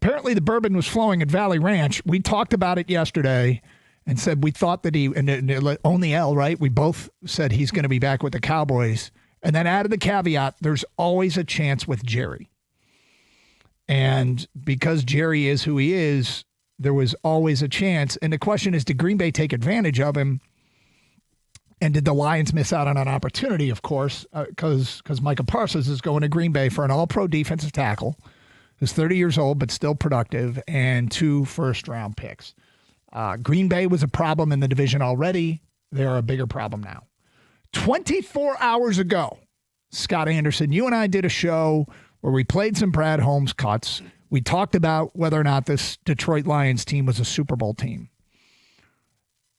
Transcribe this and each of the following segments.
apparently the bourbon was flowing at Valley Ranch. We talked about it yesterday and said we thought that only L, right? We both said he's going to be back with the Cowboys. And then added the caveat, there's always a chance with Jerry. And because Jerry is who he is, there was always a chance. And the question is, did Green Bay take advantage of him? And did the Lions miss out on an opportunity, of course, because Micah Parsons is going to Green Bay for an all-pro defensive tackle who's 30 years old but still productive, and 2 first-round picks. Green Bay was a problem in the division already. They're a bigger problem now. 24 hours ago, Scott Anderson, you and I did a show where we played some Brad Holmes cuts. We talked about whether or not this Detroit Lions team was a Super Bowl team.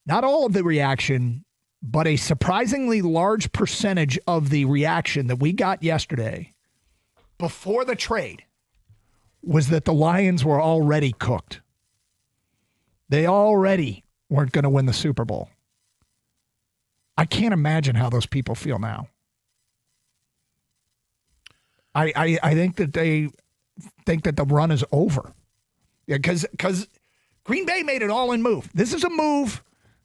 Not all of the reaction, but a surprisingly large percentage of the reaction that we got yesterday before the trade was that the Lions were already cooked. They already weren't going to win the Super Bowl. I can't imagine how those people feel now. I think that they think that the run is over. Because Green Bay made an all-in move. This is a move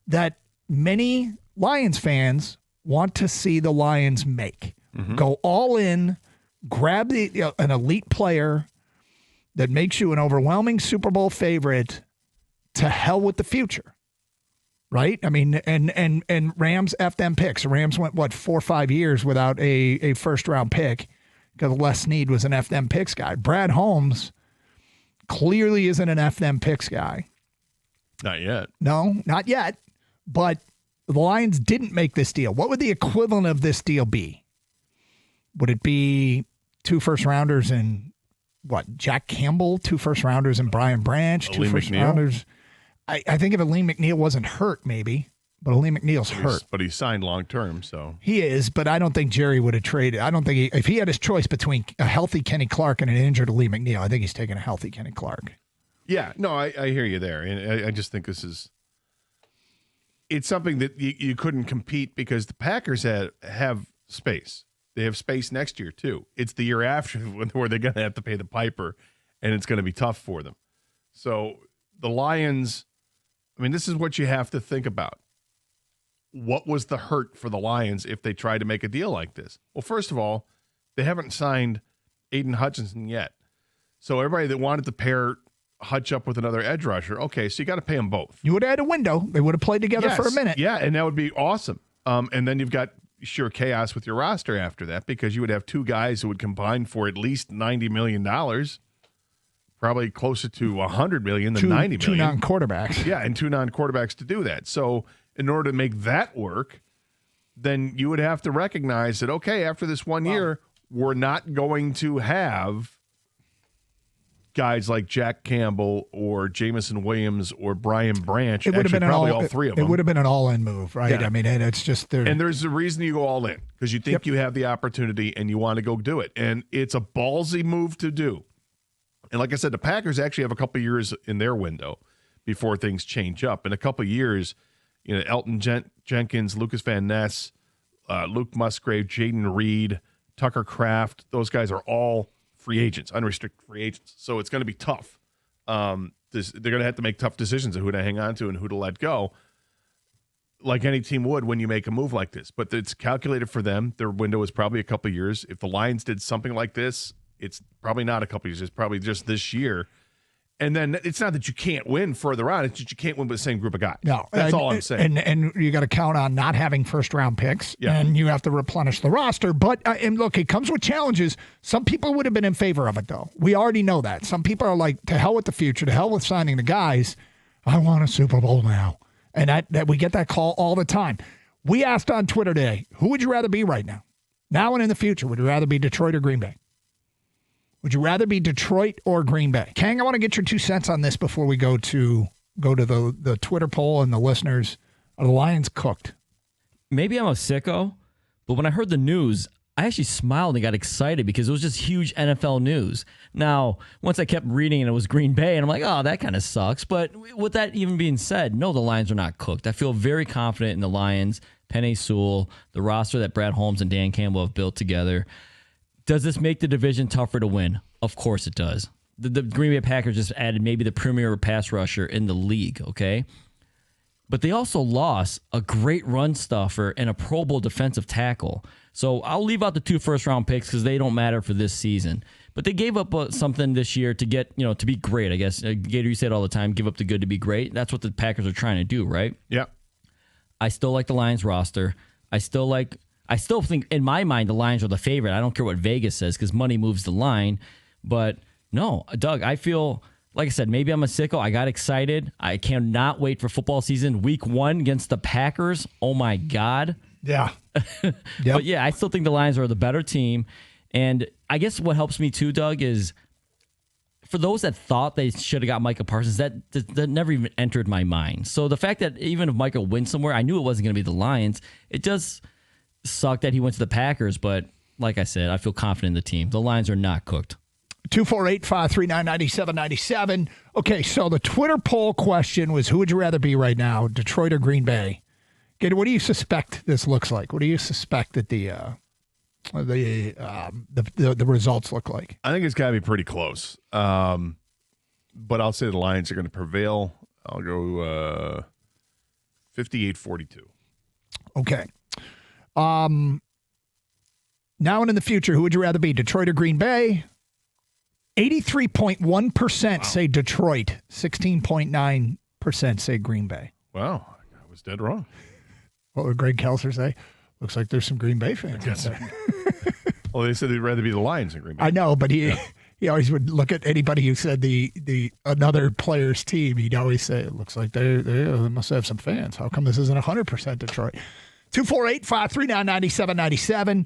that many Lions fans want to see the Lions make. Mm-hmm. Go all in, grab an elite player that makes you an overwhelming Super Bowl favorite. To hell with the future. Right? I mean, and Rams F them picks. Rams went, 4 or 5 years without a first-round pick because Les Snead was an F them picks guy. Brad Holmes clearly isn't an F them picks guy. Not yet. No, not yet. But the Lions didn't make this deal. What would the equivalent of this deal be? Would it be 2 first-rounders and, Jack Campbell, 2 first-rounders and Brian Branch, 2 first-rounders? I think if Aleem McNeil wasn't hurt, maybe. But Aleem McNeil's hurt. But he's signed long-term, so. He is, but I don't think Jerry would have traded. I don't think if he had his choice between a healthy Kenny Clark and an injured Aleem McNeil, I think he's taking a healthy Kenny Clark. Yeah, no, I hear you there. And I just think it's something that you couldn't compete because the Packers have space. They have space next year, too. It's the year after where they're going to have to pay the piper, and it's going to be tough for them. So the Lions, this is what you have to think about. What was the hurt for the Lions if they tried to make a deal like this? Well, first of all, they haven't signed Aiden Hutchinson yet. So everybody that wanted to pair Hutch up with another edge rusher, okay, so you got to pay them both. You would have had a window. They would have played together for a minute. Yeah, and that would be awesome. And then you've got sheer chaos with your roster after that because you would have 2 guys who would combine for at least $90 million, probably closer to $100 million than $90 million. 2 non-quarterbacks. Yeah, and 2 non-quarterbacks to do that. So in order to make that work, then you would have to recognize that, okay, after this 1 year, we're not going to have guys like Jack Campbell or Jamison Williams or Brian Branch. It would have been probably all 3 of them. It would have been an all-in move, right? Yeah. And it's just there. And there's a reason you go all in because you think you have the opportunity and you want to go do it. And it's a ballsy move to do. And like I said, the Packers actually have a couple of years in their window before things change up. In a couple of years, Elton Jenkins, Lucas Van Ness, Luke Musgrave, Jaden Reed, Tucker Kraft, those guys are all free agents, unrestricted free agents. So it's going to be tough. They're going to have to make tough decisions of who to hang on to and who to let go, like any team would when you make a move like this. But it's calculated for them. Their window is probably a couple of years. If the Lions did something like this, it's probably not a couple of years. It's probably just this year. And then it's not that you can't win further on. It's that you can't win with the same group of guys. No, that's all I'm saying. And you got to count on not having first-round picks, and you have to replenish the roster. But, and look, it comes with challenges. Some people would have been in favor of it, though. We already know that. Some people are like, to hell with the future, to hell with signing the guys. I want a Super Bowl now. And that we get that call all the time. We asked on Twitter today, who would you rather be right now? Now and in the future, would you rather be Detroit or Green Bay? Would you rather be Detroit or Green Bay? Kang, I want to get your 2 cents on this before we go to the Twitter poll and the listeners. Are the Lions cooked? Maybe I'm a sicko, but when I heard the news, I actually smiled and got excited because it was just huge NFL news. Now, once I kept reading and it was Green Bay, and I'm like, oh, that kind of sucks. But with that even being said, no, the Lions are not cooked. I feel very confident in the Lions, Penei Sewell, the roster that Brad Holmes and Dan Campbell have built together. Does this make the division tougher to win? Of course it does. the Green Bay Packers just added maybe the premier pass rusher in the league, okay? But they also lost a great run stuffer and a Pro Bowl defensive tackle. So I'll leave out the 2 first-round picks because they don't matter for this season. But they gave up something this year to get, to be great, I guess. Gator, you say it all the time, give up the good to be great. That's what the Packers are trying to do, right? Yeah. I still like the Lions roster. I still think, in my mind, the Lions are the favorite. I don't care what Vegas says because money moves the line. But no, Doug, I feel, like I said, maybe I'm a sicko. I got excited. I cannot wait for football season. Week 1 against the Packers. Oh, my God. Yeah. Yep. But, yeah, I still think the Lions are the better team. And I guess what helps me, too, Doug, is for those that thought they should have got Micah Parsons, that never even entered my mind. So the fact that even if Micah wins somewhere, I knew it wasn't going to be the Lions. It does suck that he went to the Packers, but like I said, I feel confident in the team. The Lions are not cooked. 248-539-9797. Okay, so the Twitter poll question was, who would you rather be right now, Detroit or Green Bay? Gator, what do you suspect this looks like? What do you suspect that the results look like? I think it's got to be pretty close. But I'll say the Lions are going to prevail. I'll go 58-42. Okay. Now and in the future, who would you rather be, Detroit or Green Bay? 83.1% say Detroit. 16.9% say Green Bay. Wow, I was dead wrong. What would Greg Kelser say? Looks like there's some Green Bay fans out there. Well, they said they'd rather be the Lions than Green Bay. I know, but he always would look at anybody who said the another player's team. He'd always say, it looks like they must have some fans. How come this isn't 100% Detroit? 248-539-9797.